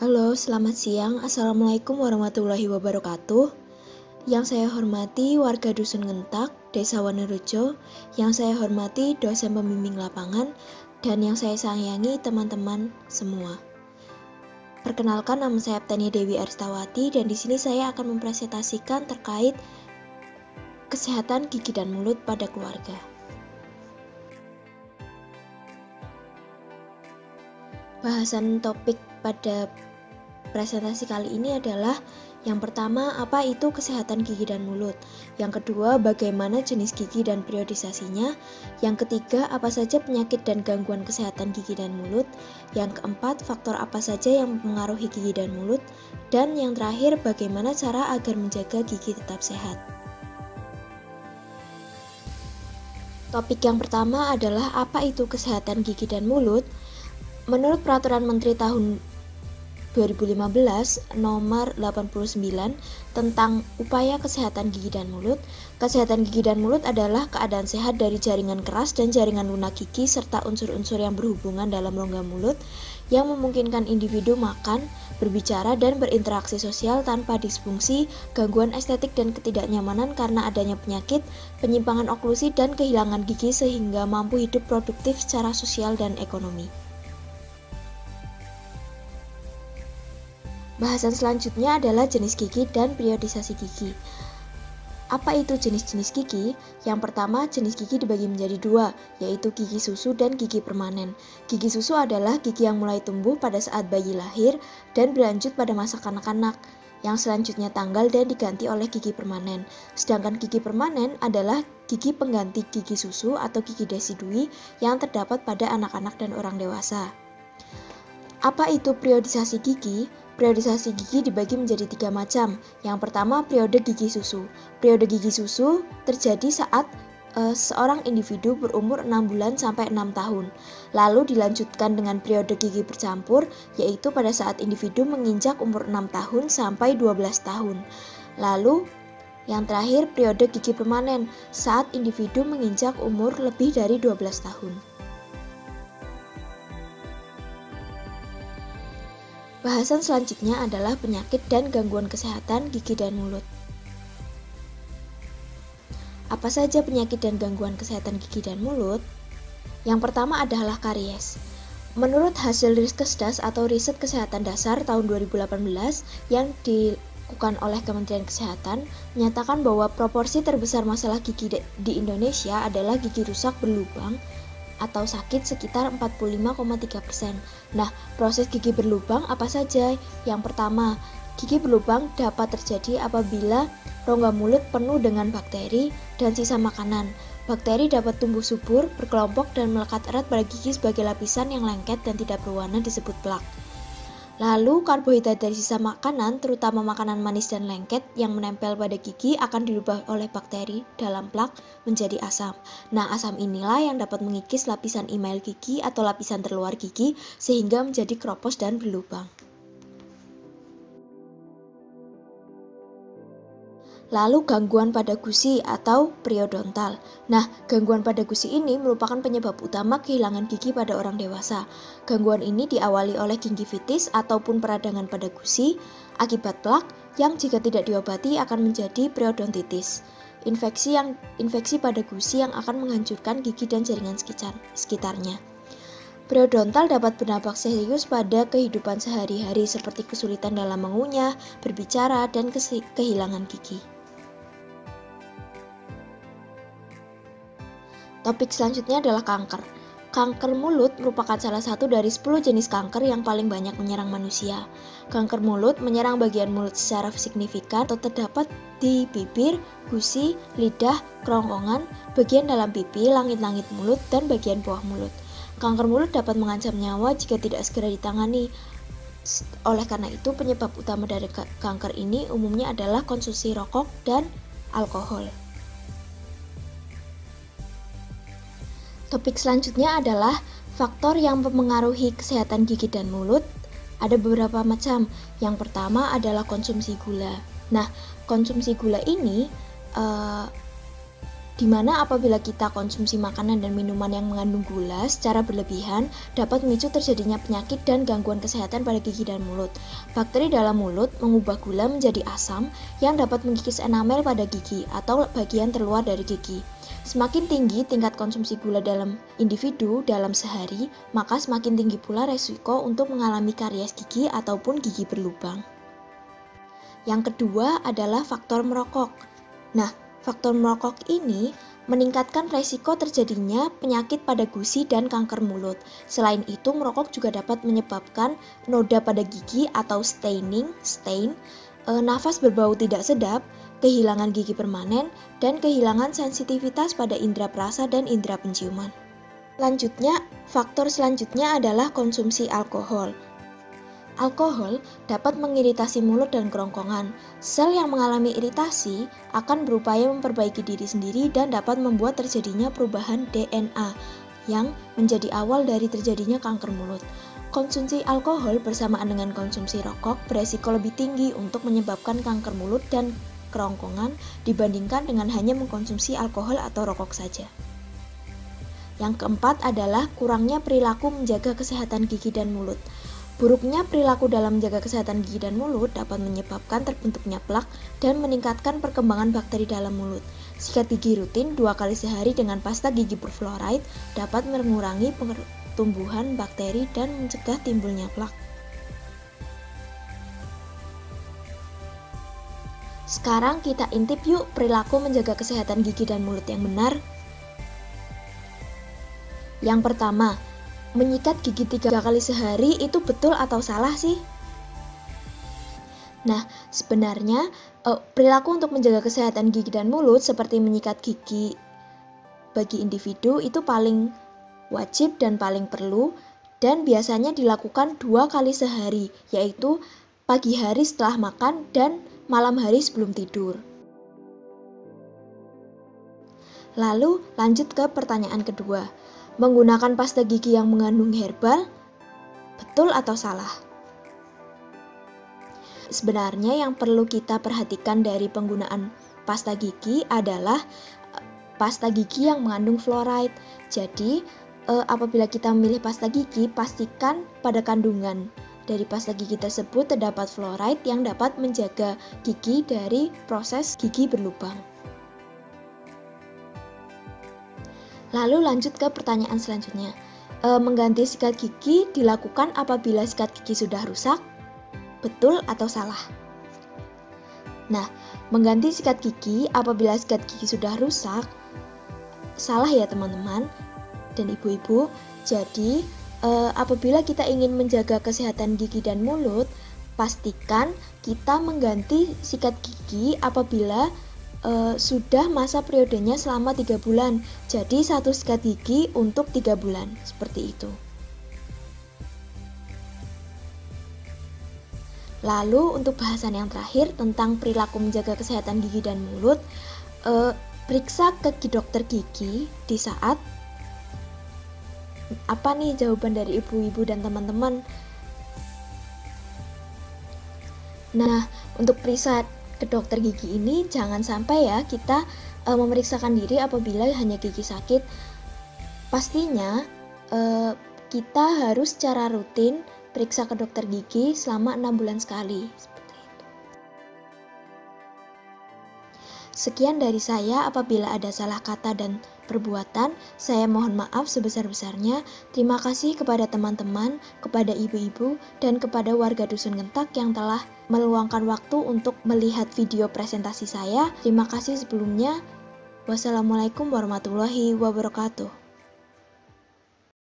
Halo, selamat siang. Assalamualaikum warahmatullahi wabarakatuh. Yang saya hormati warga Dusun Ngentak, Desa Wonorejo. Yang saya hormati dosen pembimbing lapangan, dan yang saya sayangi teman-teman semua. Perkenalkan, nama saya Aptania Dewi Aristawati, dan di sini saya akan mempresentasikan terkait kesehatan gigi dan mulut pada keluarga. Bahasan topik pada presentasi kali ini adalah yang pertama, apa itu kesehatan gigi dan mulut? Yang kedua, bagaimana jenis gigi dan periodisasinya? Yang ketiga, apa saja penyakit dan gangguan kesehatan gigi dan mulut? Yang keempat, faktor apa saja yang mempengaruhi gigi dan mulut? Dan yang terakhir, bagaimana cara agar menjaga gigi tetap sehat? Topik yang pertama adalah apa itu kesehatan gigi dan mulut? Menurut Peraturan Menteri Tahun 2015 nomor 89 tentang upaya kesehatan gigi dan mulut. Kesehatan gigi dan mulut adalah keadaan sehat dari jaringan keras dan jaringan lunak gigi serta unsur-unsur yang berhubungan dalam rongga mulut yang memungkinkan individu makan, berbicara, dan berinteraksi sosial tanpa disfungsi, gangguan estetik dan ketidaknyamanan karena adanya penyakit, penyimpangan oklusi, dan kehilangan gigi sehingga mampu hidup produktif secara sosial dan ekonomi. Bahasan selanjutnya adalah jenis gigi dan periodisasi gigi. Apa itu jenis-jenis gigi? Yang pertama, jenis gigi dibagi menjadi dua, yaitu gigi susu dan gigi permanen. Gigi susu adalah gigi yang mulai tumbuh pada saat bayi lahir dan berlanjut pada masa kanak-kanak, yang selanjutnya tanggal dan diganti oleh gigi permanen. Sedangkan gigi permanen adalah gigi pengganti gigi susu atau gigi desidui yang terdapat pada anak-anak dan orang dewasa. Apa itu periodisasi gigi? Periodisasi gigi dibagi menjadi 3 macam. Yang pertama, periode gigi susu. Periode gigi susu terjadi saat seorang individu berumur 6 bulan sampai 6 tahun. Lalu dilanjutkan dengan periode gigi bercampur, yaitu pada saat individu menginjak umur 6 tahun sampai 12 tahun. Lalu yang terakhir, periode gigi permanen, saat individu menginjak umur lebih dari 12 tahun. Bahasan selanjutnya adalah penyakit dan gangguan kesehatan gigi dan mulut. Apa saja penyakit dan gangguan kesehatan gigi dan mulut? Yang pertama adalah karies. Menurut hasil Riskesdas atau Riset Kesehatan Dasar tahun 2018 yang dilakukan oleh Kementerian Kesehatan, menyatakan bahwa proporsi terbesar masalah gigi di Indonesia adalah gigi rusak berlubang atau sakit sekitar 45,3%. Nah, proses gigi berlubang apa saja? Yang pertama, gigi berlubang dapat terjadi apabila rongga mulut penuh dengan bakteri dan sisa makanan. Bakteri dapat tumbuh subur, berkelompok, dan melekat erat pada gigi sebagai lapisan yang lengket dan tidak berwarna disebut plak. Lalu, karbohidrat dari sisa makanan, terutama makanan manis dan lengket yang menempel pada gigi akan dirubah oleh bakteri dalam plak menjadi asam. Nah, asam inilah yang dapat mengikis lapisan email gigi atau lapisan terluar gigi sehingga menjadi keropos dan berlubang. Lalu gangguan pada gusi atau periodontal. Nah, gangguan pada gusi ini merupakan penyebab utama kehilangan gigi pada orang dewasa. Gangguan ini diawali oleh gingivitis ataupun peradangan pada gusi akibat plak yang jika tidak diobati akan menjadi periodontitis. Infeksi pada gusi yang akan menghancurkan gigi dan jaringan sekitarnya. Periodontal dapat berdampak serius pada kehidupan sehari-hari seperti kesulitan dalam mengunyah, berbicara, dan kehilangan gigi. Topik selanjutnya adalah kanker. Kanker mulut merupakan salah satu dari 10 jenis kanker yang paling banyak menyerang manusia. Kanker mulut menyerang bagian mulut secara signifikan atau terdapat di bibir, gusi, lidah, kerongkongan, bagian dalam pipi, langit-langit mulut, dan bagian bawah mulut. Kanker mulut dapat mengancam nyawa jika tidak segera ditangani. Oleh karena itu, penyebab utama dari kanker ini umumnya adalah konsumsi rokok dan alkohol. Topik selanjutnya adalah faktor yang mempengaruhi kesehatan gigi dan mulut. Ada beberapa macam. Yang pertama adalah konsumsi gula. Nah, konsumsi gula ini di mana apabila kita konsumsi makanan dan minuman yang mengandung gula secara berlebihan dapat memicu terjadinya penyakit dan gangguan kesehatan pada gigi dan mulut. Bakteri dalam mulut mengubah gula menjadi asam yang dapat mengikis enamel pada gigi atau bagian terluar dari gigi. Semakin tinggi tingkat konsumsi gula dalam individu dalam sehari, maka semakin tinggi pula resiko untuk mengalami karies gigi ataupun gigi berlubang. Yang kedua adalah faktor merokok. Nah, faktor merokok ini meningkatkan resiko terjadinya penyakit pada gusi dan kanker mulut. Selain itu, merokok juga dapat menyebabkan noda pada gigi atau stain, nafas berbau tidak sedap, kehilangan gigi permanen, dan kehilangan sensitivitas pada indera perasa dan indera penciuman. Faktor selanjutnya adalah konsumsi alkohol. Alkohol dapat mengiritasi mulut dan kerongkongan. Sel yang mengalami iritasi akan berupaya memperbaiki diri sendiri dan dapat membuat terjadinya perubahan DNA yang menjadi awal dari terjadinya kanker mulut. Konsumsi alkohol bersamaan dengan konsumsi rokok beresiko lebih tinggi untuk menyebabkan kanker mulut dan kerongkongan dibandingkan dengan hanya mengkonsumsi alkohol atau rokok saja. Yang keempat adalah kurangnya perilaku menjaga kesehatan gigi dan mulut. Buruknya perilaku dalam menjaga kesehatan gigi dan mulut dapat menyebabkan terbentuknya plak dan meningkatkan perkembangan bakteri dalam mulut. Sikat gigi rutin 2 kali sehari dengan pasta gigi berfluoride dapat mengurangi pertumbuhan bakteri dan mencegah timbulnya plak. Sekarang kita intip yuk perilaku menjaga kesehatan gigi dan mulut yang benar. Yang pertama, menyikat gigi 3 kali sehari itu betul atau salah sih? Nah, sebenarnya perilaku untuk menjaga kesehatan gigi dan mulut seperti menyikat gigi bagi individu itu paling wajib dan paling perlu dan biasanya dilakukan 2 kali sehari, yaitu pagi hari setelah makan dan malam hari sebelum tidur. Lalu lanjut ke pertanyaan kedua. Menggunakan pasta gigi yang mengandung herbal, betul atau salah? Sebenarnya yang perlu kita perhatikan dari penggunaan pasta gigi adalah pasta gigi yang mengandung fluoride. Jadi, apabila kita memilih pasta gigi, pastikan pada kandungan dari pasta gigi tersebut terdapat fluoride yang dapat menjaga gigi dari proses gigi berlubang. Lalu lanjut ke pertanyaan selanjutnya. Mengganti sikat gigi dilakukan apabila sikat gigi sudah rusak? Betul atau salah? Nah, mengganti sikat gigi apabila sikat gigi sudah rusak, salah ya teman-teman dan ibu-ibu. Jadi, apabila kita ingin menjaga kesehatan gigi dan mulut, pastikan kita mengganti sikat gigi apabila sudah masa periodenya selama 3 bulan. Jadi 1 sikat gigi untuk 3 bulan, seperti itu. Lalu untuk bahasan yang terakhir tentang perilaku menjaga kesehatan gigi dan mulut, periksa ke dokter gigi di saat apa nih jawaban dari ibu-ibu dan teman-teman. Nah, untuk periksa ke dokter gigi ini jangan sampai ya kita memeriksakan diri apabila hanya gigi sakit. Pastinya kita harus secara rutin periksa ke dokter gigi selama 6 bulan sekali. Seperti itu. Sekian dari saya. Apabila ada salah kata dan perbuatan, saya mohon maaf sebesar-besarnya. Terima kasih kepada teman-teman, kepada ibu-ibu, dan kepada warga Dusun Gentak yang telah meluangkan waktu untuk melihat video presentasi saya. Terima kasih sebelumnya. Wassalamualaikum warahmatullahi wabarakatuh.